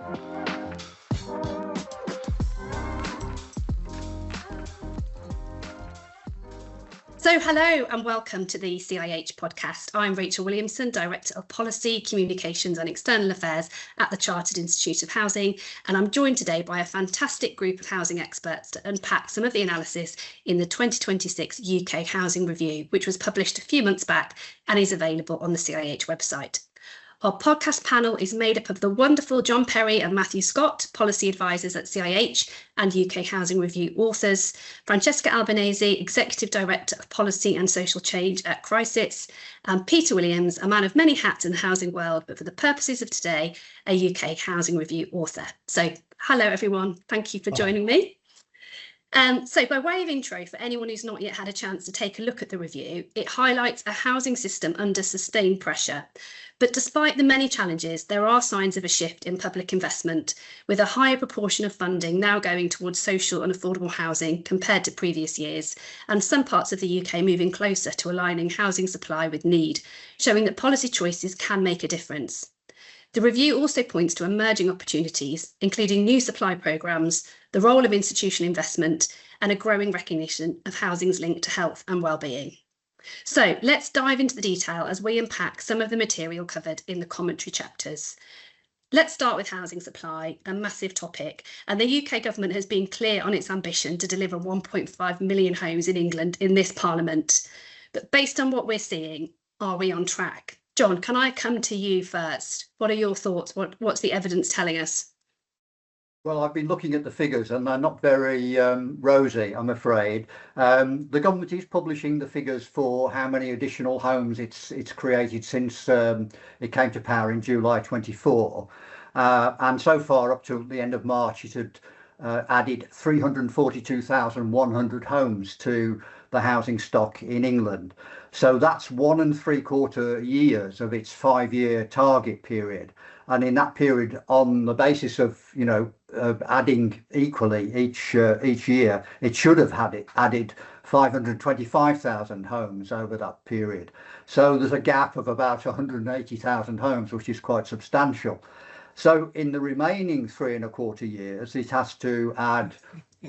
So hello and welcome to the CIH Podcast. I'm Rachael Williamson, Director of Policy, Communications and External Affairs at the Chartered Institute of Housing, and I'm joined today by a fantastic group of housing experts to unpack some of the analysis in the 2026 UK Housing Review, which was published a few months back and is available on the CIH website. Our podcast panel is made up of the wonderful John Perry and Matthew Scott, policy advisors at CIH and UK Housing Review authors, Francesca Albanese, Executive Director of Policy and Social Change at Crisis, and Peter Williams, a man of many hats in the housing world, but for the purposes of today, a UK Housing Review author. So hello, everyone. Thank you for joining me. So by way of intro, for anyone who's not yet had a chance to take a look at the review, it highlights a housing system under sustained pressure. But despite the many challenges, there are signs of a shift in public investment, with a higher proportion of funding now going towards social and affordable housing compared to previous years, and some parts of the UK moving closer to aligning housing supply with need, showing that policy choices can make a difference. The review also points to emerging opportunities, including new supply programmes, the role of institutional investment, and a growing recognition of housing's link to health and well-being. So let's dive into the detail as we unpack some of the material covered in the commentary chapters. Let's start with housing supply, a massive topic, and the UK government has been clear on its ambition to deliver 1.5 million homes in England in this Parliament. But based on what we're seeing, are we on track? John, can I come to you first? What are your thoughts? What's the evidence telling us? Well, I've been looking at the figures and they're not very rosy, I'm afraid. The government is publishing the figures for how many additional homes it's created since it came to power in July 24. And so far, up to the end of March, it had added 342,100 homes to the housing stock in England. So that's 1 3/4 years of its 5-year target period. And in that period, on the basis of, adding equally each year, it should have added 525,000 homes over that period. So there's a gap of about 180,000 homes, which is quite substantial. So in the remaining 3 1/4 years, it has to add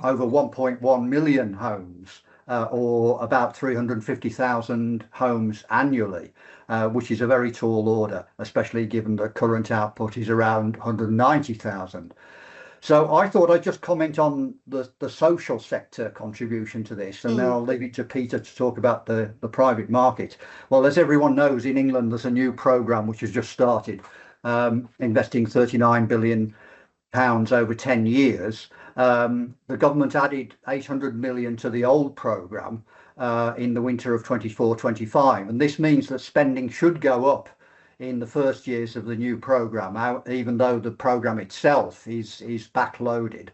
over 1.1 million homes, or about 350,000 homes annually, which is a very tall order, especially given the current output is around 190,000. So I thought I'd just comment on the social sector contribution to this, and then I'll leave it to Peter to talk about the private market. Well, as everyone knows, in England, there's a new programme which has just started, investing £39 billion over 10 years. The government added 800 million to the old programme in the winter of 24-25, and this means that spending should go up in the first years of the new programme, even though the programme itself is backloaded.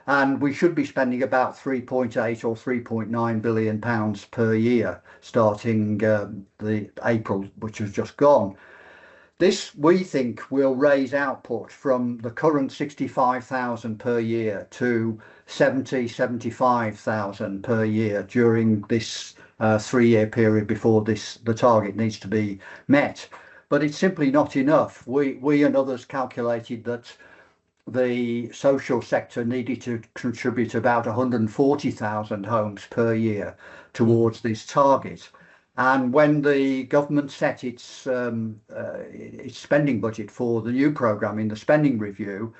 And we should be spending about 3.8 or 3.9 billion pounds per year, starting the April, which has just gone. This, we think, will raise output from the current 65,000 per year to 75,000 per year during this 3-year period before the target needs to be met. But it's simply not enough. We and others calculated that the social sector needed to contribute about 140,000 homes per year towards this target. And when the government set its spending budget for the new programme in the spending review,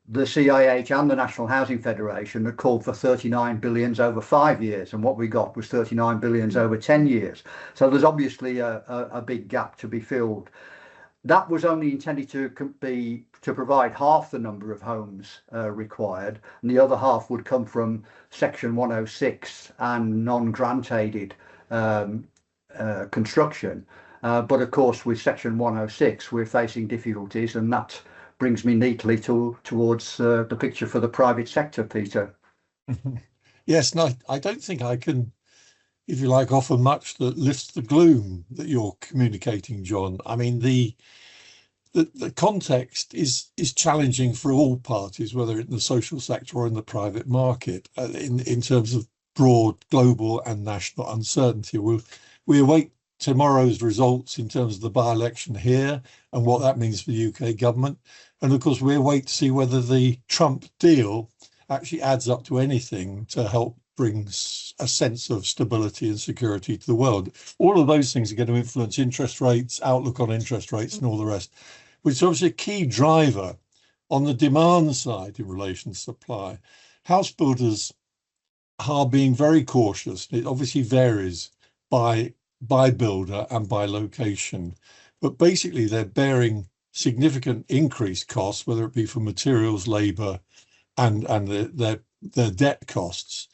the CIH and the National Housing Federation had called for 39 billions over 5 years, and what we got was 39 billions over 10 years. So there's obviously a big gap to be filled. That was only intended to provide half the number of homes required, and the other half would come from Section 106 and non-grant aided construction. But of course, with Section 106, we're facing difficulties, and that brings me neatly towards the picture for the private sector, Peter. Yes, no, I don't think I can, if you like, offer much that lifts the gloom that you're communicating, John. I mean, the context is challenging for all parties, whether in the social sector or in the private market, in terms of broad global and national uncertainty. We await tomorrow's results in terms of the by-election here and what that means for the UK government. And of course, we'll wait to see whether the Trump deal actually adds up to anything to help bring a sense of stability and security to the world. All of those things are going to influence interest rates, outlook on interest rates and all the rest, which is obviously a key driver on the demand side in relation to supply. House builders are being very cautious. It obviously varies by builder and by location, but basically they're bearing significant increased costs, whether it be for materials, labour, and their debt costs,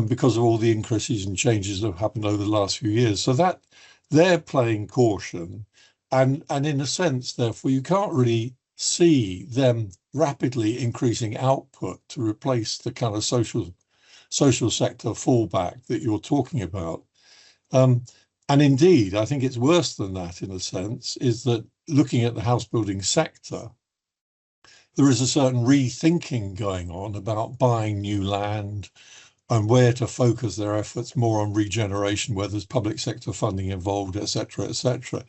because of all the increases and changes that have happened over the last few years. So that they're playing caution, and in a sense, therefore, you can't really see them rapidly increasing output to replace the kind of social sector fallback that you're talking about. And indeed, I think it's worse than that in a sense, is that looking at the house building sector, there is a certain rethinking going on about buying new land and where to focus their efforts more on regeneration, where there's public sector funding involved, etc., etc.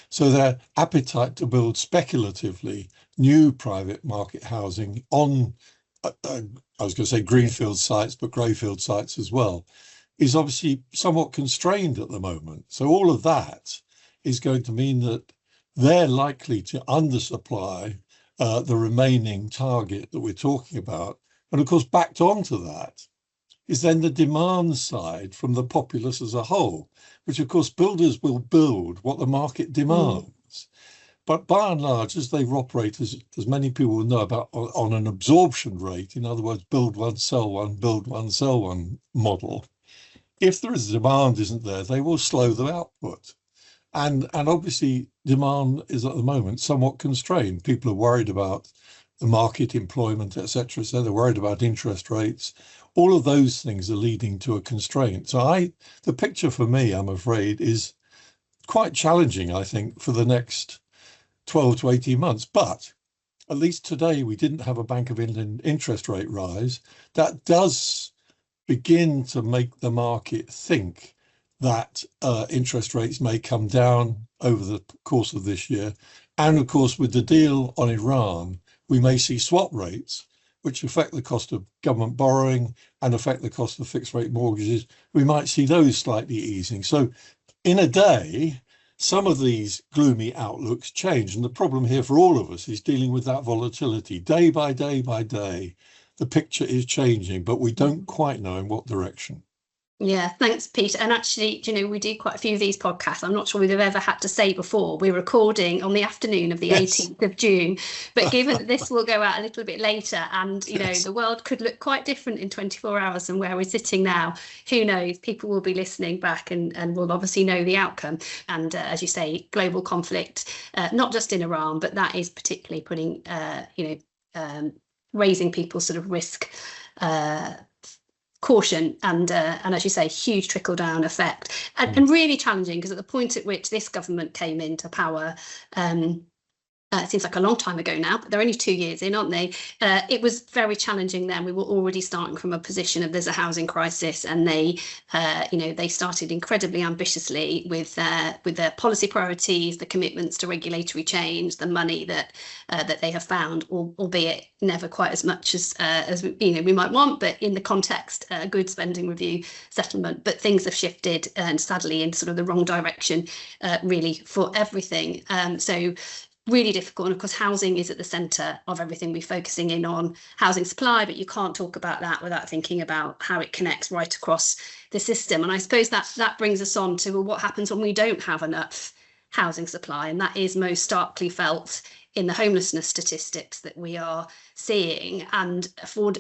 So their appetite to build speculatively new private market housing on, I was going to say greenfield sites, but greyfield sites as well, is obviously somewhat constrained at the moment. So all of that is going to mean that they're likely to undersupply the remaining target that we're talking about. And of course, backed onto that is then the demand side from the populace as a whole, which of course builders will build what the market demands. But by and large, as they operate, as many people will know about, on an absorption rate, in other words, build one, sell one, build one, sell one model, if there is demand isn't there, they will slow the output. And obviously demand is at the moment somewhat constrained. People are worried about the market, employment, etc. So they're worried about interest rates. All of those things are leading to a constraint. So the picture for me, I'm afraid, is quite challenging, I think, for the next 12 to 18 months. But at least today, we didn't have a Bank of England interest rate rise. That does begin to make the market think that interest rates may come down over the course of this year. And of course, with the deal on Iran, we may see swap rates, which affect the cost of government borrowing and affect the cost of fixed rate mortgages. We might see those slightly easing. So in a day, some of these gloomy outlooks change. And the problem here for all of us is dealing with that volatility. Day by day by day, the picture is changing, but we don't quite know in what direction. Yeah, thanks, Peter. And actually, we do quite a few of these podcasts. I'm not sure we've ever had to say before, we're recording on the afternoon of the 18th of June. But given that this will go out a little bit later and, the world could look quite different in 24 hours than where we're sitting now, who knows? People will be listening back and will obviously know the outcome. And as you say, global conflict, not just in Iran, but that is particularly putting, raising people's sort of risk caution and as you say, huge trickle down effect and really challenging, because at the point at which this government came into power, it seems like a long time ago now, but they're only 2 years in, aren't they? It was very challenging then. We were already starting from a position of there's a housing crisis, and they started incredibly ambitiously with their policy priorities, the commitments to regulatory change, the money that they have found, albeit never quite as much as we might want, but in the context, a good spending review settlement. But things have shifted, and sadly in sort of the wrong direction, really, for everything. So really difficult. And of course, housing is at the centre of everything. We're focusing in on housing supply, but you can't talk about that without thinking about how it connects right across the system. And I suppose that brings us on to what happens when we don't have enough housing supply. And that is most starkly felt in the homelessness statistics that we are seeing. And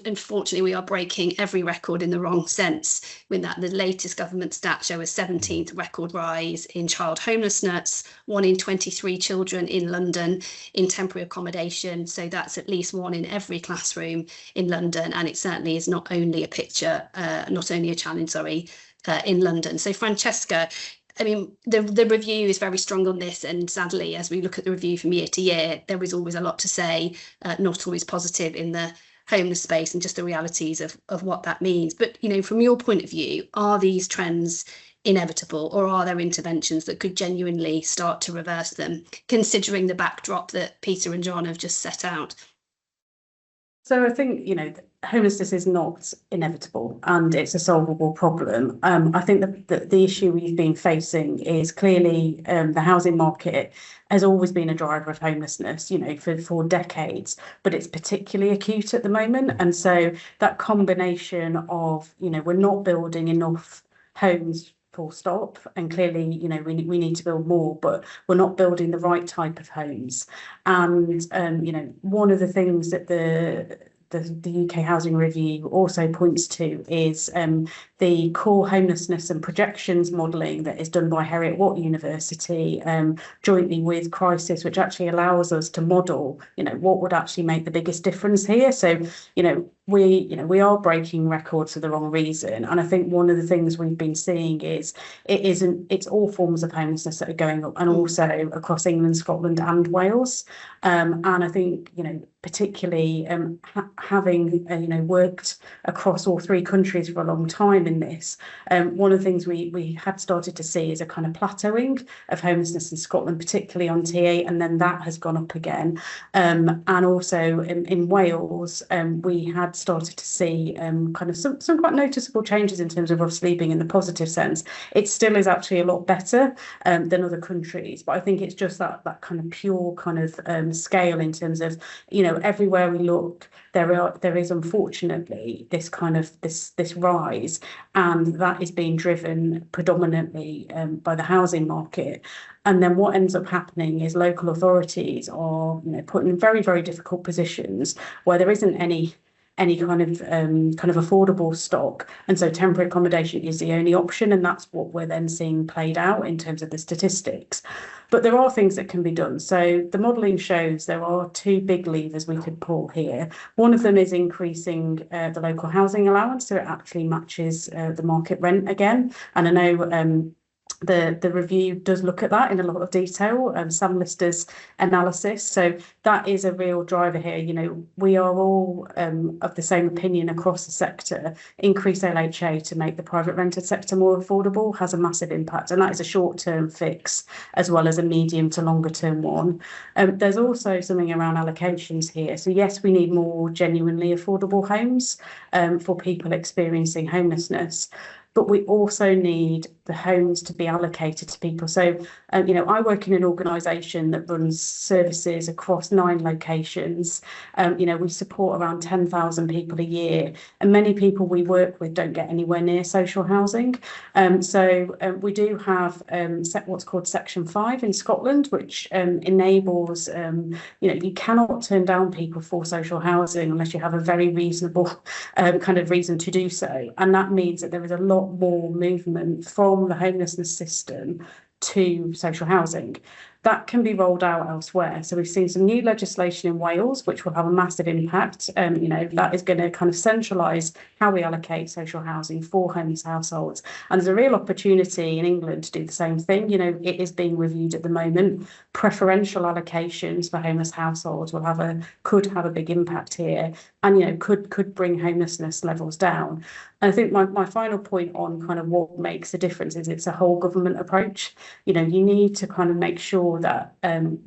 unfortunately, we are breaking every record in the wrong sense, with that the latest government stats show a 17th record rise in child homelessness, 1 in 23 children in London in temporary accommodation. So that's at least 1 in every classroom in London. And it certainly is not only a challenge, in London. So Francesca, I mean, the review is very strong on this, and sadly, as we look at the review from year to year, there is always a lot to say, not always positive in the homeless space, and just the realities of what that means. But, from your point of view, are these trends inevitable, or are there interventions that could genuinely start to reverse them, considering the backdrop that Peter and John have just set out? So I think, homelessness is not inevitable and it's a solvable problem. I think that the issue we've been facing is clearly the housing market has always been a driver of homelessness, for decades, but it's particularly acute at the moment. And so that combination of, we're not building enough homes, full stop, and clearly, we need to build more, but we're not building the right type of homes. And one of the things that the UK Housing Review also points to is the core homelessness and projections modelling that is done by Heriot-Watt University jointly with Crisis, which actually allows us to model, what would actually make the biggest difference here. So, we are breaking records for the wrong reason. And I think one of the things we've been seeing is it's all forms of homelessness that are going up, and also across England, Scotland and Wales. And I think, particularly having, worked across all three countries for a long time in this, one of the things we had started to see is a kind of plateauing of homelessness in Scotland, particularly on T8, and then that has gone up again. And also in Wales, we had started to see kind of some quite noticeable changes in terms of us sleeping in the positive sense. It still is actually a lot better than other countries, but I think it's just that kind of pure kind of scale in terms of, everywhere we look, there is unfortunately this kind of this rise, and that is being driven predominantly by the housing market. And then what ends up happening is local authorities are put in very, very difficult positions where there isn't any kind of affordable stock, and so temporary accommodation is the only option, and that's what we're then seeing played out in terms of the statistics. But there are things that can be done. So the modelling shows there are two big levers we could pull here. One of them is increasing the local housing allowance so it actually matches the market rent again. And I know the review does look at that in a lot of detail, Sam Lister's analysis. So that is a real driver here. We are all of the same opinion across the sector. Increase LHA to make the private rented sector more affordable has a massive impact, and that is a short-term fix as well as a medium to longer-term one. There's also something around allocations here. So yes, we need more genuinely affordable homes for people experiencing homelessness, but we also need the homes to be allocated to people. So, I work in an organisation that runs services across 9 locations. We support around 10,000 people a year, and many people we work with don't get anywhere near social housing. So we do have what's called Section 5 in Scotland, which enables, you cannot turn down people for social housing unless you have a very reasonable kind of reason to do so. And that means that there is a lot more movement from the homelessness system to social housing. That can be rolled out elsewhere. So we've seen some new legislation in Wales, which will have a massive impact. That is going to kind of centralise how we allocate social housing for homeless households. And there's a real opportunity in England to do the same thing. It is being reviewed at the moment. Preferential allocations for homeless households could have a big impact here, and could bring homelessness levels down. And I think my final point on kind of what makes a difference is it's a whole government approach. You need to kind of make sure that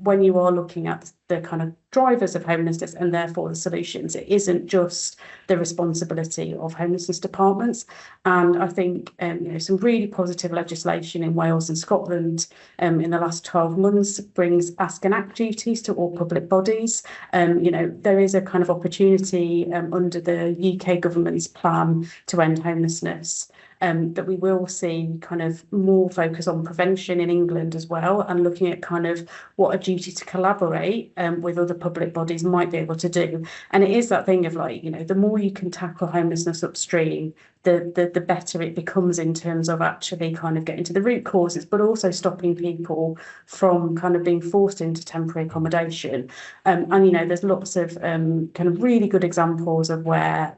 when you are looking at the kind of drivers of homelessness and therefore the solutions, it isn't just the responsibility of homelessness departments. And I think some really positive legislation in Wales and Scotland in the last 12 months brings ask and act duties to all public bodies. There is a kind of opportunity under the UK government's plan to end homelessness, that we will see kind of more focus on prevention in England as well, and looking at kind of what a duty to collaborate with other public bodies might be able to do. And it is that thing of the more you can tackle homelessness upstream, the better it becomes in terms of actually kind of getting to the root causes, but also stopping people from kind of being forced into temporary accommodation. And there's lots of kind of really good examples of where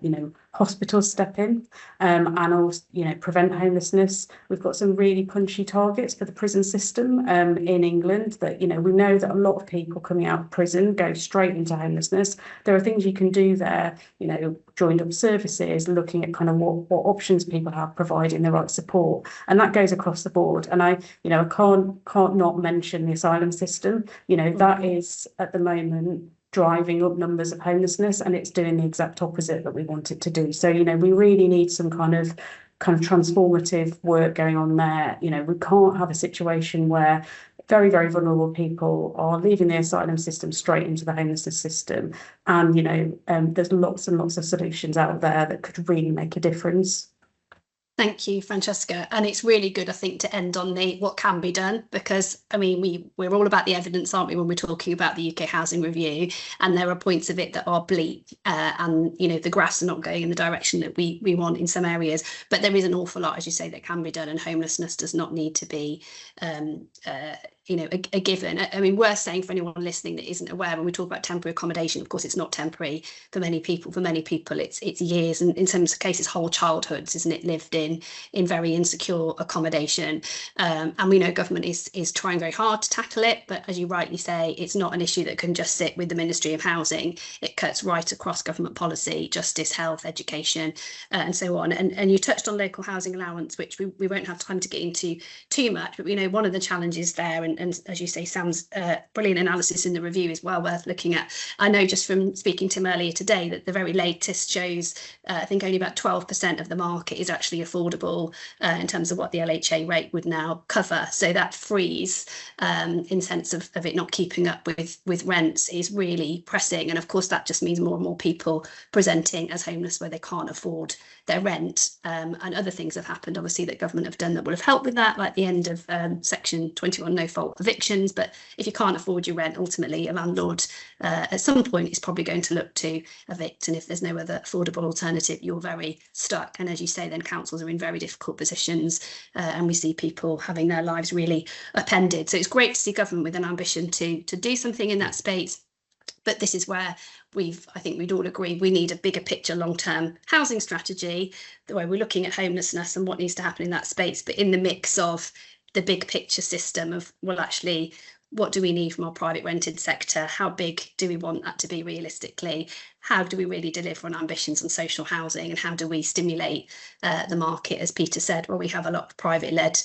hospitals step in and also, prevent homelessness. We've got some really punchy targets for the prison system in England that, we know that a lot of people coming out of prison go straight into homelessness. There are things you can do there, joined up services, looking at kind of what options people have, providing the right support. And that goes across the board. And I can't not mention the asylum system. That is at the moment driving up numbers of homelessness, and it's doing the exact opposite that we want it to do. So, we really need some kind of transformative work going on there. We can't have a situation where very, very vulnerable people are leaving the asylum system straight into the homelessness system. And, there's lots and lots of solutions out there that could really make a difference. Thank you, Francesca. And it's really good, I think, to end on the what can be done, because, we're all about the evidence, aren't we, when we're talking about the UK Housing Review, and there are points of it that are bleak and, the graphs are not going in the direction that we want in some areas. But there is an awful lot, as you say, that can be done, and homelessness does not need to be a given. Worth saying for anyone listening that isn't aware, when we talk about temporary accommodation, of course, it's not temporary for many people. For many people, it's years, and in some cases, whole childhoods, isn't it, lived in very insecure accommodation. And we know government is trying very hard to tackle it, but as you rightly say, it's not an issue that can just sit with the Ministry of Housing. It cuts right across government policy, justice, health, education, and so on. And you touched on local housing allowance, which we won't have time to get into too much, but one of the challenges there, and as you say, Sam's brilliant analysis in the review is well worth looking at. I know just from speaking to him earlier today that the very latest shows, I think only about 12% of the market is actually affordable in terms of what the LHA rate would now cover. So that freeze in sense of it not keeping up with rents is really pressing. And of course, that just means more and more people presenting as homeless where they can't afford their rent. And other things have happened, obviously, that government have done that would have helped with that, like the end of Section 21 no-fault evictions. But if you can't afford your rent, ultimately a landlord at some point is probably going to look to evict. And if there's no other affordable alternative, you're very stuck. And as you say, then councils are in very difficult positions, and we see people having their lives really upended. So it's great to see government with an ambition to do something in that space. But this is where I think we'd all agree we need a bigger picture long-term housing strategy, the way we're looking at homelessness and what needs to happen in that space, but in the mix of the big picture system of, well, actually, what do we need from our private rented sector? How big do we want that to be realistically? How do we really deliver on ambitions on social housing? And how do we stimulate the market? As Peter said, well, we have a lot of private-led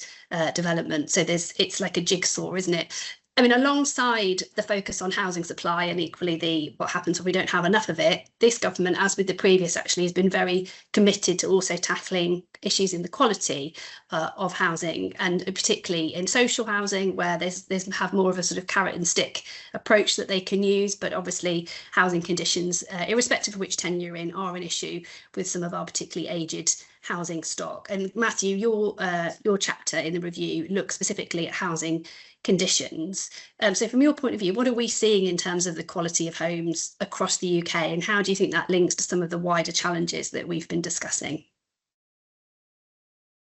development. So it's like a jigsaw, isn't it? Alongside the focus on housing supply and equally what happens when we don't have enough of it, this government, as with the previous, actually has been very committed to also tackling issues in the quality of housing, and particularly in social housing, where they have more of a sort of carrot and stick approach that they can use. But obviously, housing conditions, irrespective of which tenure you're in, are an issue with some of our particularly aged housing stock. And Matthew, your chapter in the review looks specifically at housing conditions. So from your point of view, what are we seeing in terms of the quality of homes across the UK, and how do you think that links to some of the wider challenges that we've been discussing?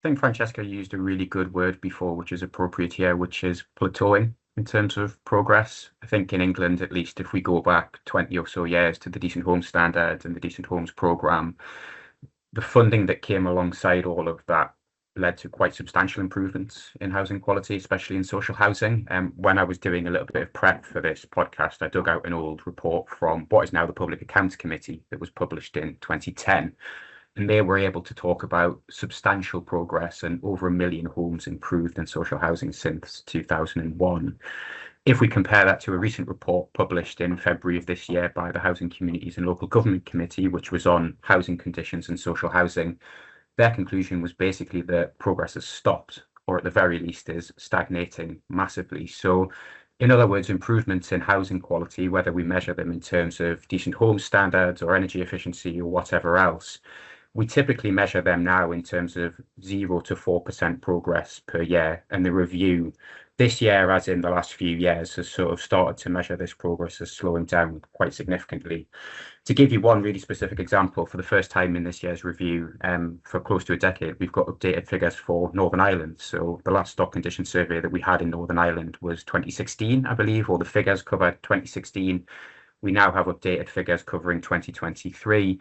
I think Francesca used a really good word before, which is appropriate here, which is plateauing in terms of progress. I think in England, at least, if we go back 20 or so years to the Decent Homes Standard and the Decent Homes Programme, the funding that came alongside all of that led to quite substantial improvements in housing quality, especially in social housing. When I was doing a little bit of prep for this podcast, I dug out an old report from what is now the Public Accounts Committee that was published in 2010. And they were able to talk about substantial progress and over 1 million homes improved in social housing since 2001. If we compare that to a recent report published in February of this year by the Housing Communities and Local Government Committee, which was on housing conditions and social housing, their conclusion was basically that progress has stopped, or at the very least is stagnating massively. So in other words, improvements in housing quality, whether we measure them in terms of decent home standards or energy efficiency or whatever else, we typically measure them now in terms of 0 to 4% progress per year. And the review this year, as in the last few years, has sort of started to measure this progress as slowing down quite significantly. To give you one really specific example, for the first time in this year's review, for close to a decade, we've got updated figures for Northern Ireland. So the last stock condition survey that we had in Northern Ireland was 2016, I believe, or the figures covered 2016. We now have updated figures covering 2023.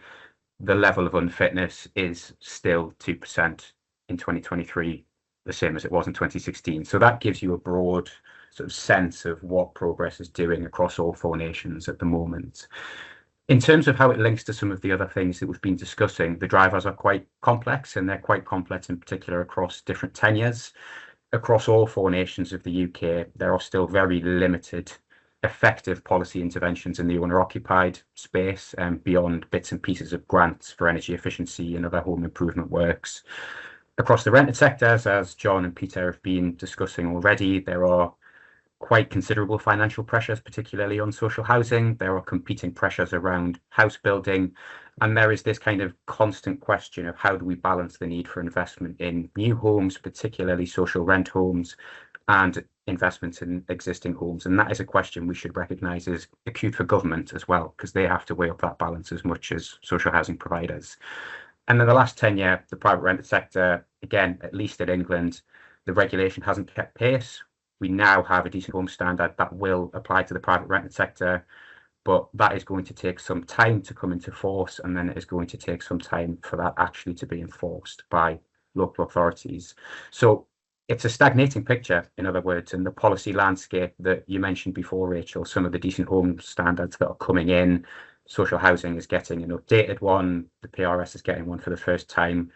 the level of unfitness is still 2% in 2023, the same as it was in 2016. So that gives you a broad sort of sense of what progress is doing across all four nations at the moment. In terms of how it links to some of the other things that we've been discussing, the drivers are quite complex, and they're quite complex in particular across different tenures. Across all four nations of the UK, there are still very limited effective policy interventions in the owner-occupied space and beyond bits and pieces of grants for energy efficiency and other home improvement works. Across the rented sectors, as John and Peter have been discussing already, there are quite considerable financial pressures, particularly on social housing. There are competing pressures around house building, and there is this kind of constant question of how do we balance the need for investment in new homes, particularly social rent homes, and investments in existing homes. And that is a question we should recognise as acute for government as well, because they have to weigh up that balance as much as social housing providers. And in the last 10 years, the private rented sector, again, at least in England, the regulation hasn't kept pace. We now have a decent home standard that will apply to the private rented sector, but that is going to take some time to come into force, and then it is going to take some time for that actually to be enforced by local authorities. So it's a stagnating picture, in other words, in the policy landscape that you mentioned before, Rachel. Some of the decent home standards that are coming in, social housing is getting an updated one, the PRS is getting one for the first time.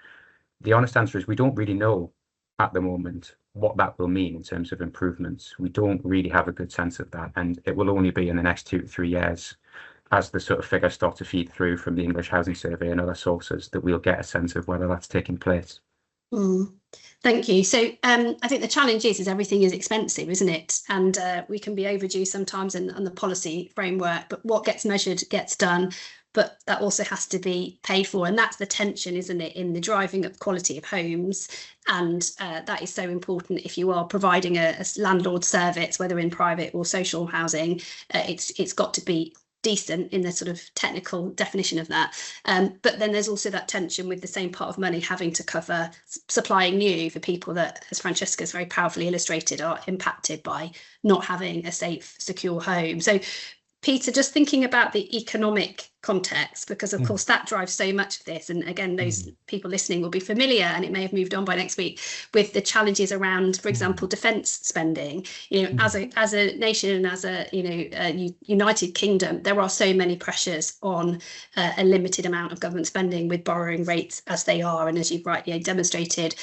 The honest answer is we don't really know at the moment what that will mean in terms of improvements. We don't really have a good sense of that, and it will only be in the next 2 to 3 years, as the sort of figures start to feed through from the English Housing Survey and other sources, that we'll get a sense of whether that's taking place. Thank you. So I think the challenge is everything is expensive, isn't it? And we can be overdue sometimes in the policy framework, but what gets measured gets done. But that also has to be paid for. And that's the tension, isn't it, in the driving up quality of homes. And that is so important if you are providing a landlord service, whether in private or social housing. It's got to be decent in the sort of technical definition of that. But then there's also that tension with the same pot of money having to cover supplying new for people that, as Francesca's very powerfully illustrated, are impacted by not having a safe, secure home. So Peter, just thinking about the economic context, because of course that drives so much of this, and again those people listening will be familiar, and it may have moved on by next week, with the challenges around, for example, defence spending. As a nation and as a United Kingdom, there are so many pressures on a limited amount of government spending, with borrowing rates as they are, and as you've rightly demonstrated,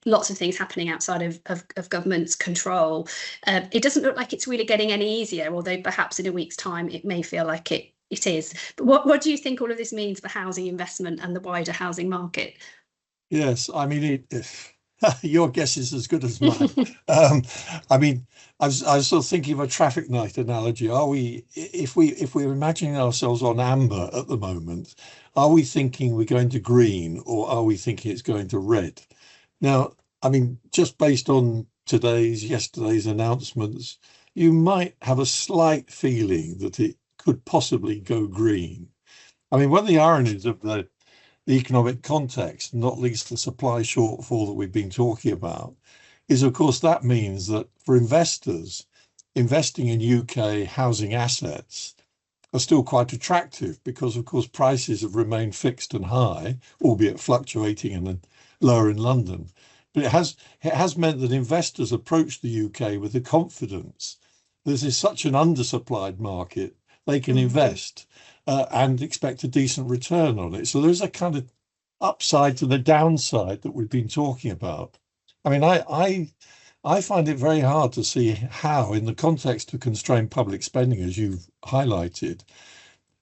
lots of things happening outside of government's control. It doesn't look like it's really getting any easier, although perhaps in a week's time it may feel like it is. But what do you think all of this means for housing investment and the wider housing market? Yes, I mean, your guess is as good as mine. I mean, I was sort of thinking of a traffic light analogy. Are we, if we're imagining ourselves on amber at the moment, are we thinking we're going to green, or are we thinking it's going to red? Now, I mean, just based on yesterday's announcements, you might have a slight feeling that it could possibly go green. I mean, one of the ironies of the economic context, not least the supply shortfall that we've been talking about, is of course that means that for investors, investing in UK housing assets are still quite attractive, because of course prices have remained fixed and high, albeit fluctuating and lower in London. But it has meant that investors approach the UK with the confidence this is such an undersupplied market, they can invest and expect a decent return on it. So there's a kind of upside to the downside that we've been talking about. I mean, I find it very hard to see how, in the context of constrained public spending, as you've highlighted,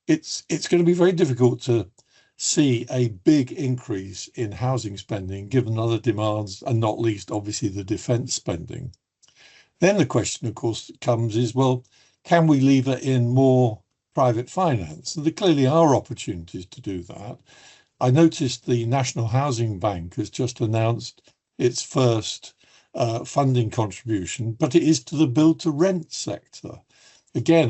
it's going to be very difficult to see a big increase in housing spending, given other demands, and not least, obviously, the defence spending. Then the question, of course, comes is, well, can we lever in more private finance? And there clearly are opportunities to do that. I noticed the National Housing Bank has just announced its first funding contribution, but it is to the build-to-rent sector. Again,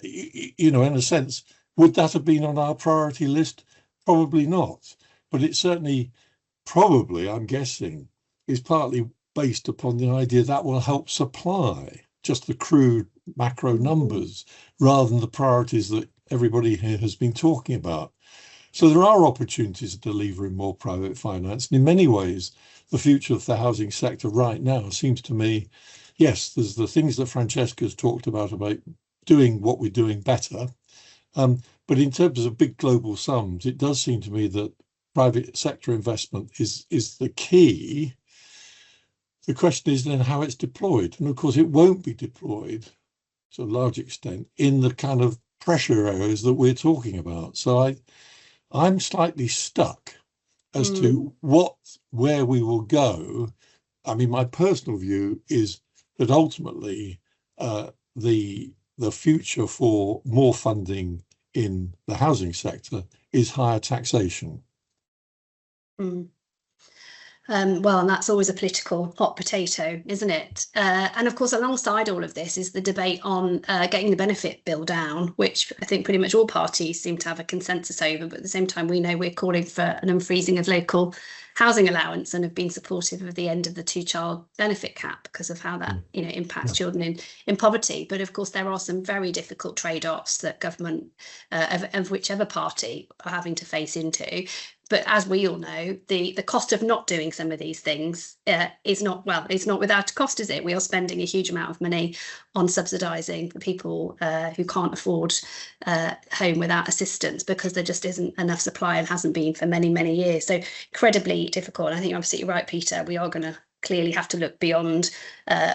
in a sense, would that have been on our priority list? Probably not. But it certainly, probably, I'm guessing, is partly based upon the idea that will help supply, just the crude macro numbers, rather than the priorities that everybody here has been talking about. So there are opportunities to deliver in more private finance. And in many ways, the future of the housing sector right now seems to me, yes, there's the things that Francesca's talked about doing what we're doing better. But in terms of big global sums, it does seem to me that private sector investment is the key. The question is then how it's deployed. And of course, it won't be deployed to a large extent in the kind of pressure areas that we're talking about. So I'm slightly stuck as to where we will go. I mean, my personal view is that ultimately the future for more funding in the housing sector is higher taxation. Well, and that's always a political hot potato, isn't it? And of course, alongside all of this is the debate on getting the benefit bill down, which I think pretty much all parties seem to have a consensus over. But at the same time, we know we're calling for an unfreezing of local housing allowance and have been supportive of the end of the two-child benefit cap because of how that impacts children in poverty. But of course, there are some very difficult trade-offs that government of whichever party are having to face into. But as we all know, the cost of not doing some of these things is not, well, it's not without a cost, is it? We are spending a huge amount of money on subsidising the people who can't afford home without assistance because there just isn't enough supply and hasn't been for many, many years. So incredibly difficult. And I think you're absolutely right, Peter. We are going to clearly have to look beyond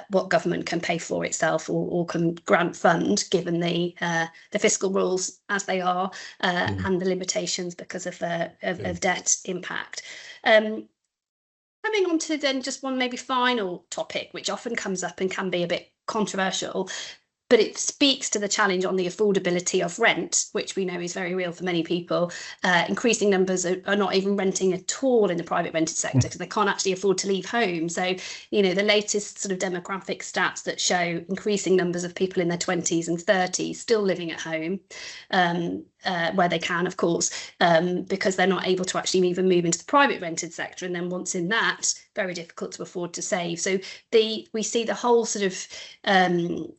what government can pay for itself or can grant fund, given the fiscal rules as they are and the limitations because of debt impact. Coming on to then just one maybe final topic, which often comes up and can be a bit controversial, but it speaks to the challenge on the affordability of rent, which we know is very real for many people. Increasing numbers are not even renting at all in the private rented sector because they can't actually afford to leave home. So, the latest sort of demographic stats that show increasing numbers of people in their 20s and 30s still living at home, where they can, of course, because they're not able to actually even move into the private rented sector. And then once in that, very difficult to afford to save. So we see the whole sort of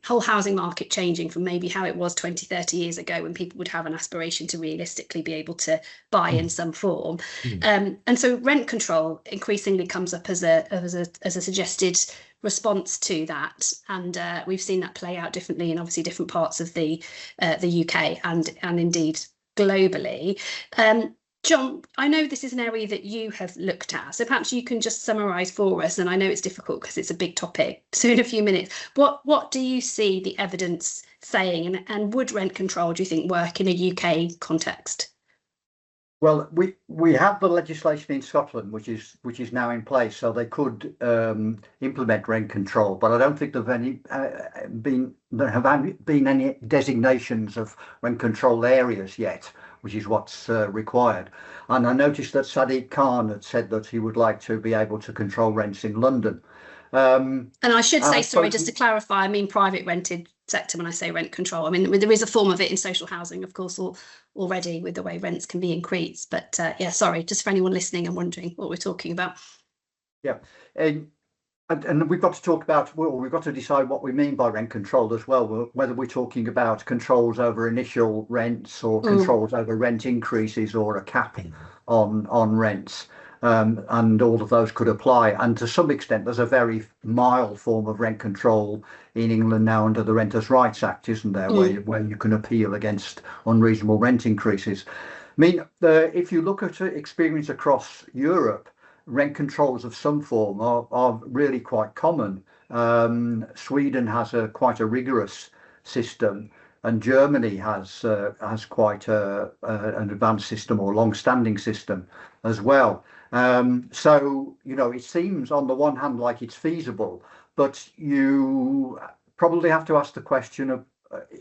whole housing market changing from maybe how it was 20, 30 years ago when people would have an aspiration to realistically be able to buy in some form. And so rent control increasingly comes up as a suggested response to that, and we've seen that play out differently in obviously different parts of the UK and indeed globally. John, I know this is an area that you have looked at, so perhaps you can just summarise for us, and I know it's difficult because it's a big topic, so in a few minutes, what do you see the evidence saying, and would rent control, do you think, work in a UK context? Well, we have the legislation in Scotland, which is now in place, so they could implement rent control. But I don't think there have been any designations of rent control areas yet, which is what's required. And I noticed that Sadiq Khan had said that he would like to be able to control rents in London. And I should say, sorry, just to clarify, I mean private rented sector when I say rent control. I mean, there is a form of it in social housing, of course, already with the way rents can be increased. But yeah, sorry, just for anyone listening and wondering what we're talking about. Yeah, and we've got to talk about, well, we've got to decide what we mean by rent control as well, whether we're talking about controls over initial rents or controls over rent increases or a cap on rents. And all of those could apply. And to some extent, there's a very mild form of rent control in England now under the Renters' Rights Act, isn't there, where you can appeal against unreasonable rent increases. I mean, if you look at experience across Europe, rent controls of some form are really quite common. Sweden has quite a rigorous system, and Germany has quite an advanced system or long-standing system as well. So, it seems on the one hand like it's feasible, but you probably have to ask the question of,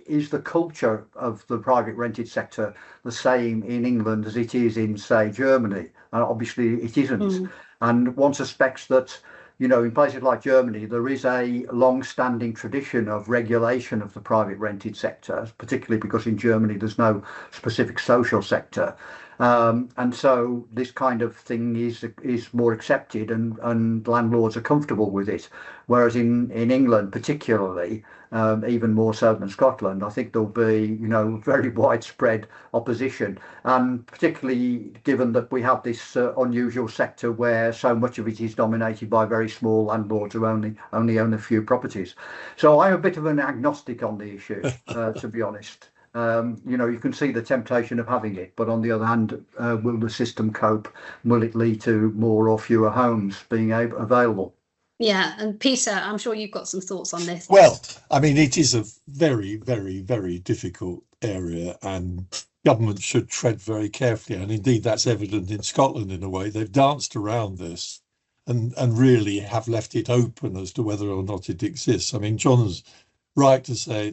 is the culture of the private rented sector the same in England as it is in, say, Germany? And obviously it isn't. And one suspects that, in places like Germany, there is a long-standing tradition of regulation of the private rented sector, particularly because in Germany there's no specific social sector. And so this kind of thing is more accepted, and landlords are comfortable with it. Whereas in England, particularly, even more so than Scotland, I think there'll be, very widespread opposition, and particularly given that we have this unusual sector where so much of it is dominated by very small landlords who only own a few properties. So I'm a bit of an agnostic on the issue, to be honest. You can see the temptation of having it, but on the other hand, will the system cope? Will it lead to more or fewer homes being available? Yeah, and Peter, I'm sure you've got some thoughts on this. Well, I mean, it is a very, very, very difficult area, and government should tread very carefully. And indeed, that's evident in Scotland in a way. They've danced around this and really have left it open as to whether or not it exists. I mean, John's right to say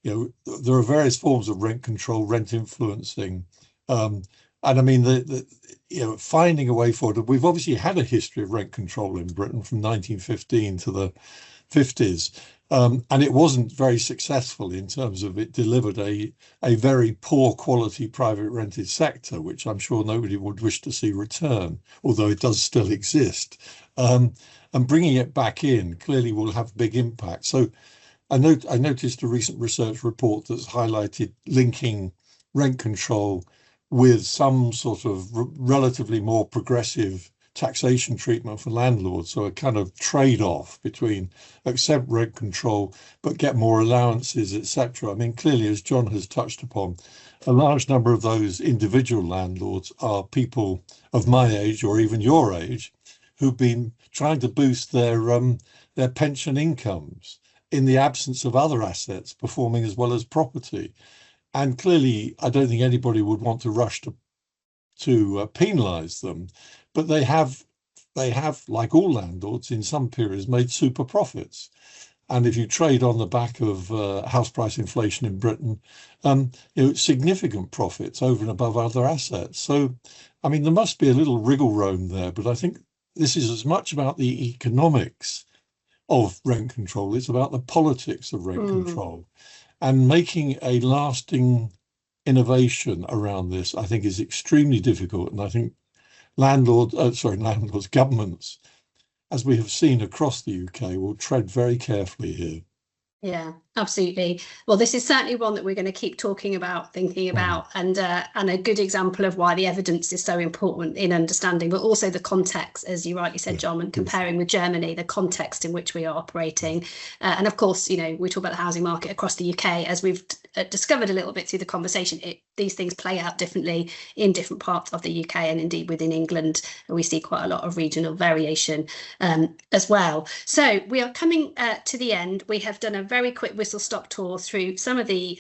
there are various forms of rent control, rent influencing, and I mean finding a way forward. We've obviously had a history of rent control in Britain from 1915 to the 50s, and it wasn't very successful in terms of it delivered a very poor quality private rented sector, which I'm sure nobody would wish to see return, although it does still exist. And bringing it back in clearly will have big impact. So I noticed a recent research report that's highlighted linking rent control with some sort of relatively more progressive taxation treatment for landlords. So a kind of trade-off between accept rent control but get more allowances, etc. I mean, clearly, as John has touched upon, a large number of those individual landlords are people of my age or even your age who've been trying to boost their pension incomes in the absence of other assets performing as well as property. And clearly, I don't think anybody would want to rush to penalise them, but they have, like all landlords, in some periods made super profits. And if you trade on the back of house price inflation in Britain, significant profits over and above other assets. So, I mean, there must be a little wriggle room there, but I think this is as much about the economics of rent control. It's about the politics of rent control, and making a lasting innovation around this, I think, is extremely difficult. And I think governments, as we have seen across the UK, will tread very carefully here. Yeah, absolutely. Well, this is certainly one that we're going to keep talking about, thinking about, and a good example of why the evidence is so important in understanding, but also the context, as you rightly said, John, and comparing with Germany, the context in which we are operating. And of course, we talk about the housing market across the UK, as we've discovered a little bit through the conversation. These things play out differently in different parts of the UK, and indeed within England, we see quite a lot of regional variation as well. So we are coming to the end. We have done a very quick whistle-stop tour through some of the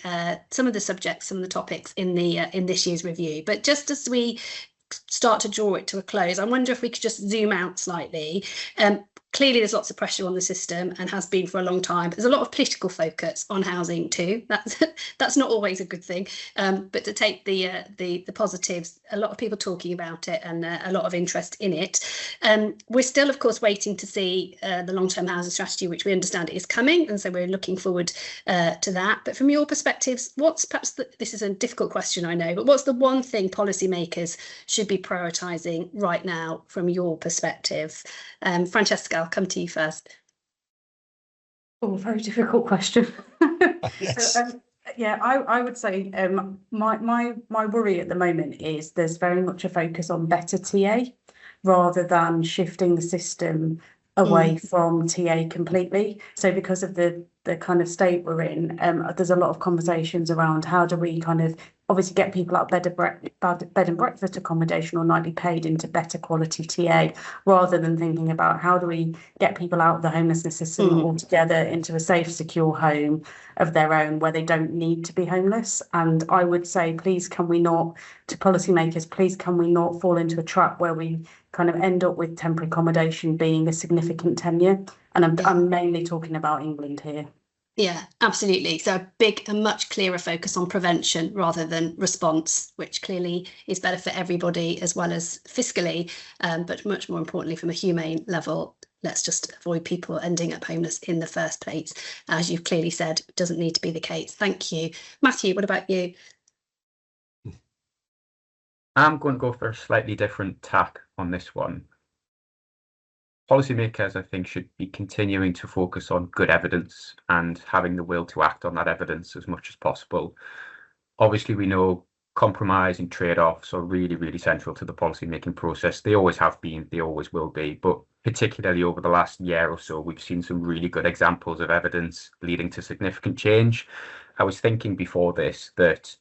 subjects, some of the topics in this year's review. But just as we start to draw it to a close, I wonder if we could just zoom out slightly. Clearly, there's lots of pressure on the system and has been for a long time. There's a lot of political focus on housing too. That's not always a good thing. But to take the positives, a lot of people talking about it and a lot of interest in it. We're still, of course, waiting to see the long-term housing strategy, which we understand is coming, and so we're looking forward to that. But from your perspectives, what's perhaps this is a difficult question, I know, but what's the one thing policymakers should be prioritising right now from your perspective? Francesca, I'll come to you first. Oh, very difficult question. Yes. So, I would say my worry at the moment is there's very much a focus on better TA rather than shifting the system away from TA completely. So because of the kind of state we're in, there's a lot of conversations around how do we kind of obviously get people out of bed and breakfast accommodation or nightly paid into better quality TA, rather than thinking about how do we get people out of the homelessness system altogether into a safe, secure home of their own where they don't need to be homeless. And I would say, please, can we not, to policymakers, please, can we not fall into a trap where we kind of end up with temporary accommodation being a significant tenure? And I'm mainly talking about England here. Yeah, absolutely. So a much clearer focus on prevention rather than response, which clearly is better for everybody as well as fiscally, but much more importantly from a humane level. Let's just avoid people ending up homeless in the first place. As you've clearly said, it doesn't need to be the case. Thank you. Matthew, what about you? I'm going to go for a slightly different tack on this one. Policymakers, I think, should be continuing to focus on good evidence and having the will to act on that evidence as much as possible. Obviously, we know compromise and trade-offs are really, really central to the policy-making process. They always have been, they always will be, but particularly over the last year or so, we've seen some really good examples of evidence leading to significant change. I was thinking before this that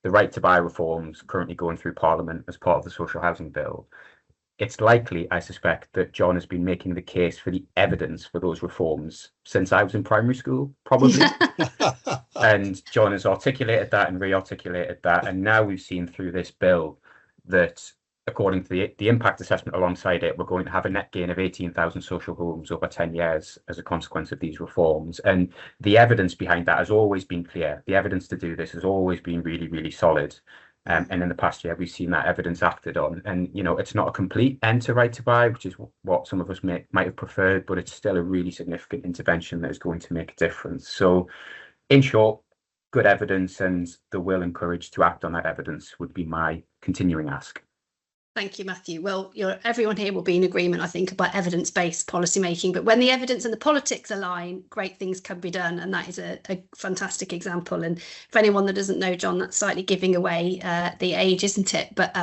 the right to buy reforms currently going through Parliament as part of the social housing bill, it's likely, I suspect, that John has been making the case for the evidence for those reforms since I was in primary school, probably. And John has articulated that and re-articulated that. And now we've seen through this bill that, according to the impact assessment alongside it, we're going to have a net gain of 18,000 social homes over 10 years as a consequence of these reforms. And the evidence behind that has always been clear. The evidence to do this has always been really, really solid. And in the past year, we've seen that evidence acted on. And, you know, it's not a complete end to right to buy, which is what some of us might have preferred, but it's still a really significant intervention that is going to make a difference. So, in short, good evidence and the will and courage to act on that evidence would be my continuing ask. Thank you, Matthew. Well, everyone here will be in agreement, I think, about evidence-based policy making. But when the evidence and the politics align, great things can be done. And that is a fantastic example. And for anyone that doesn't know John, that's slightly giving away the age, isn't it? But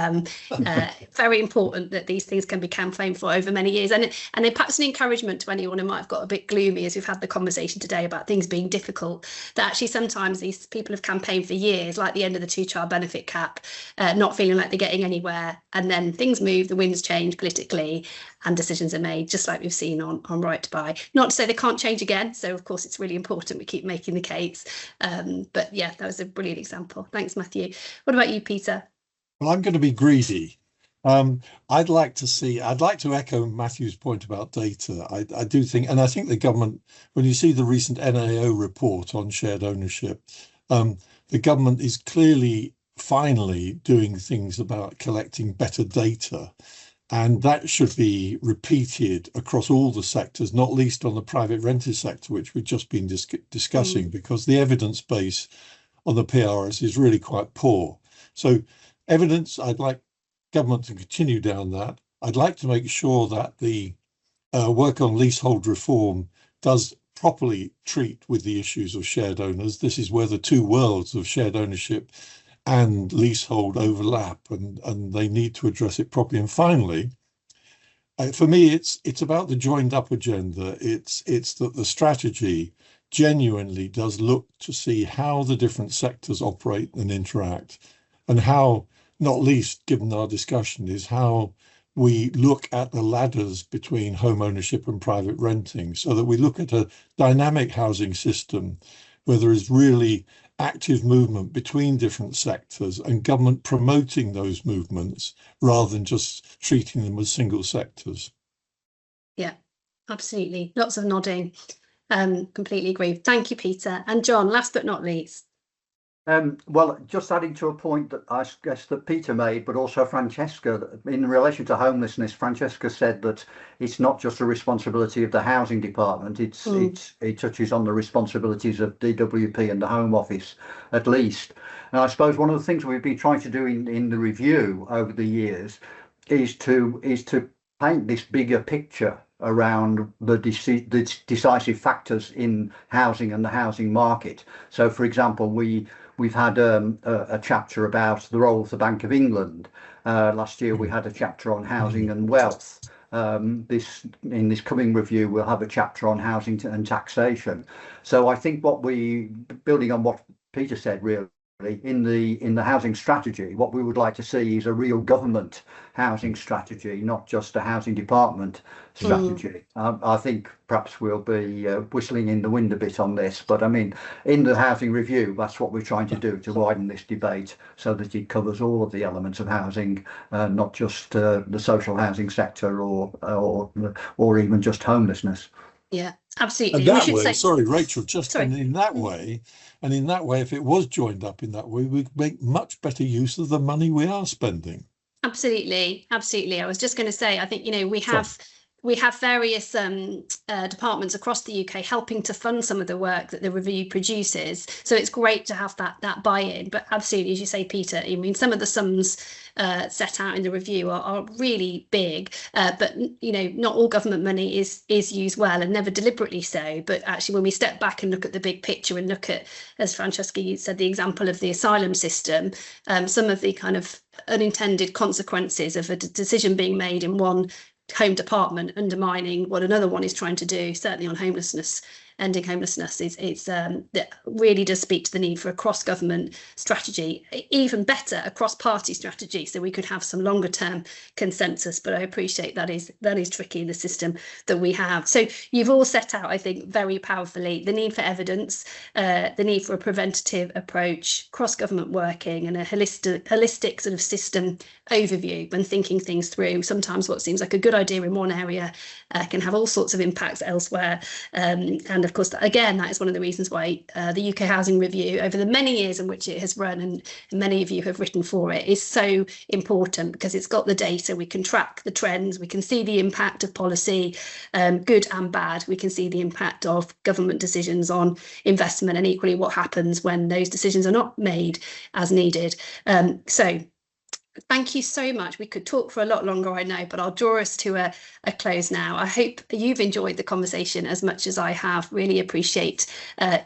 very important that these things can be campaigned for over many years. And then perhaps an encouragement to anyone who might have got a bit gloomy as we've had the conversation today about things being difficult, that actually sometimes these people have campaigned for years, like the end of the 2-child benefit cap, not feeling like they're getting anywhere. And then things move, the winds change politically, and decisions are made, just like we've seen on right to buy. Not to say they can't change again. So, of course, it's really important we keep making the case. But yeah, that was a brilliant example. Thanks, Matthew. What about you, Peter? Well, I'm going to be greedy. I'd like to echo Matthew's point about data. I do think, and I think the government, when you see the recent NAO report on shared ownership, the government is clearly finally doing things about collecting better data, and that should be repeated across all the sectors, not least on the private rented sector, which we've just been discussing, because the evidence base on the PRS is really quite poor. So evidence, I'd like government to continue down that. I'd like to make sure that the work on leasehold reform does properly treat with the issues of shared owners. This is where the two worlds of shared ownership and leasehold overlap, and they need to address it properly. And finally, for me, it's about the joined up agenda. It's that the strategy genuinely does look to see how the different sectors operate and interact, and how, not least given our discussion, is how we look at the ladders between home ownership and private renting, so that we look at a dynamic housing system where there is really active movement between different sectors and government promoting those movements rather than just treating them as single sectors. Yeah, absolutely. Lots of nodding. Completely agree. Thank you, Peter. And John, last but not least. Well, just adding to a point that I guess that Peter made, but also Francesca, in relation to homelessness, Francesca said that it's not just a responsibility of the housing department, it touches on the responsibilities of DWP and the Home Office at least. And I suppose one of the things we've been trying to do in the review over the years is to paint this bigger picture around the decisive factors in housing and the housing market. So, for example, we've had a chapter about the role of the Bank of England. Last year we had a chapter on housing and wealth. In this coming review we'll have a chapter on housing and taxation. So I think building on what Peter said, really, in the housing strategy, what we would like to see is a real government housing strategy, not just a housing department strategy. I think perhaps we'll be whistling in the wind a bit on this, but I mean, in the housing review, that's what we're trying to do, to widen this debate so that it covers all of the elements of housing, not just the social housing sector or even just homelessness. Yeah, absolutely. And that way, sorry, Rachel, in that way, if it was joined up in that way, we'd make much better use of the money we are spending. Absolutely. I was just going to say, I think, we have we have various departments across the UK helping to fund some of the work that the review produces. So it's great to have that buy-in. But absolutely, as you say, Peter, I mean, some of the sums set out in the review are really big, but not all government money is used well, and never deliberately so. But actually, when we step back and look at the big picture and look at, as Francesca said, the example of the asylum system, some of the kind of unintended consequences of a decision being made in one home department undermining what another one is trying to do, certainly on homelessness, ending homelessness, that really does speak to the need for a cross-government strategy, even better a cross-party strategy, so we could have some longer-term consensus. But I appreciate that is tricky in the system that we have. So you've all set out, I think, very powerfully the need for evidence, the need for a preventative approach, cross-government working, and a holistic sort of system overview when thinking things through. Sometimes what seems like a good idea in one area can have all sorts of impacts elsewhere. And of course, again, that is one of the reasons why the UK Housing Review, over the many years in which it has run, and many of you have written for it, is so important, because it's got the data. We can track the trends. We can see the impact of policy, good and bad. We can see the impact of government decisions on investment, and equally what happens when those decisions are not made as needed. So thank you so much. We could talk for a lot longer, I know, but I'll draw us to a close now. I hope you've enjoyed the conversation as much as I have. Really appreciate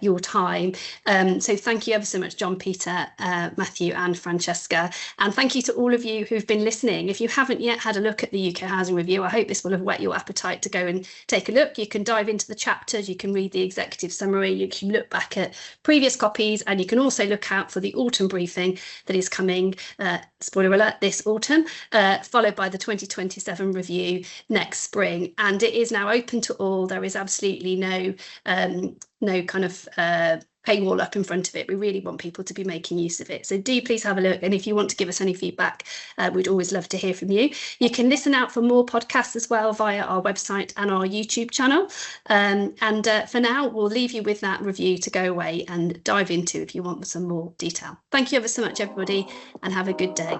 your time. So thank you ever so much, John, Peter, Matthew and Francesca. And thank you to all of you who've been listening. If you haven't yet had a look at the UK Housing Review, I hope this will have whet your appetite to go and take a look. You can dive into the chapters, you can read the executive summary, you can look back at previous copies, and you can also look out for the autumn briefing that is coming, spoiler alert, this autumn, followed by the 2027 review next spring. And it is now open to all. There is absolutely no kind of paywall up in front of it. We really want people to be making use of it. So do please have a look. And if you want to give us any feedback, we'd always love to hear from you. You can listen out for more podcasts as well via our website and our YouTube channel. And for now, we'll leave you with that review to go away and dive into if you want some more detail. Thank you ever so much, everybody, and have a good day.